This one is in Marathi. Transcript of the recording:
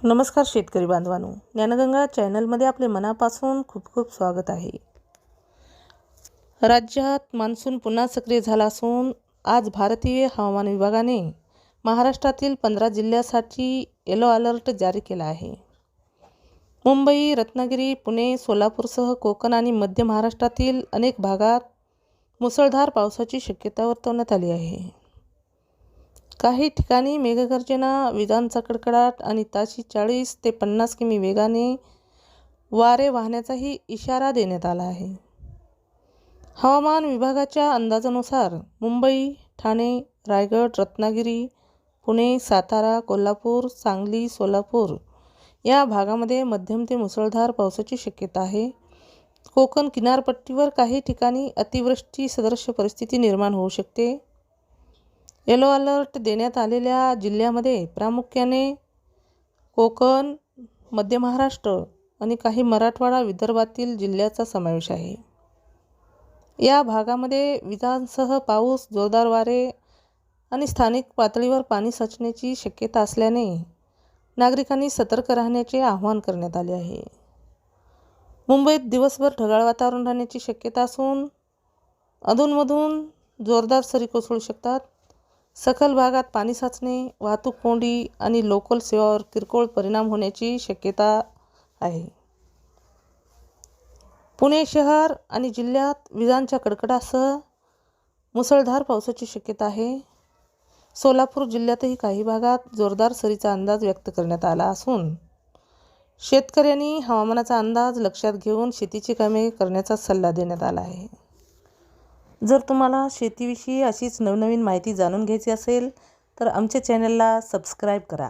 नमस्कार शेतकरी बांधवांनो, ज्ञानगंगा चॅनलमध्ये आपले मनापासून खूप खूप स्वागत आहे। राज्यात मान्सून पुन्हा सक्रिय झाला असून आज भारतीय हवामान विभागाने महाराष्ट्रातील 15 जिल्ह्यांसाठी येलो अलर्ट जारी केला आहे। मुंबई, रत्नागिरी, पुणे, सोलापूरसह कोकण आणि मध्य महाराष्ट्रातील अनेक भागात मुसळधार पावसाची शक्यता वर्तवण्यात आली आहे। काही ठिकाणी मेघगर्जना, विजांचा कडकडाट आणि ताशी 40 ते 50 किमी वेगाने वारे वाहण्याचाही इशारा देण्यात आला आहे। हवामान विभागाच्या अंदाजानुसार मुंबई, ठाणे, रायगड, रत्नागिरी, पुणे, सातारा, कोल्हापूर, सांगली, सोलापूर या भागामध्ये मध्यम ते मुसळधार पावसाची शक्यता आहे। कोकण किनारपट्टीवर काही ठिकाणी अतिवृष्टी सदृश परिस्थिती निर्माण होऊ शकते। येलो अलर्ट देण्यात आलेल्या जिल्ह्यामध्ये प्रामुख्याने कोकण, मध्य महाराष्ट्र आणि काही मराठवाडा विदर्भातील जिल्ह्याचा समावेश आहे। या भागामध्ये विजांसह पाऊस, जोरदार वारे आणि स्थानिक पातळीवर पाणी साचण्याची शक्यता असल्याने नागरिकांनी सतर्क राहण्याचे आवाहन करण्यात आले आहे। मुंबईत दिवसभर ढगाळ वातावरण राहण्याची शक्यता असून अधूनमधून जोरदार सरी कोसळू शकतात। सखल भागात पाणी साचणे, वाहतूक कोंडी आणि लोकल सेवावर किरकोळ परिणाम होण्याची शक्यता आहे। पुणे शहर आणि जिल्ह्यात विजांच्या कडकडाटासह मुसळधार पावसाची शक्यता आहे। सोलापूर जिल्ह्यातही काही भागात जोरदार सरीचा अंदाज व्यक्त करण्यात आला असून शेतकऱ्यांनी हवामानाचा अंदाज लक्षात घेऊन शेतीची कामे करण्याचा सल्ला देण्यात आला आहे। जर तुम्हाला शेतीविषयी अशीच नवनवीन माहिती जाणून घ्यायची असेल तर आमच्या चॅनलला सबस्क्राईब करा।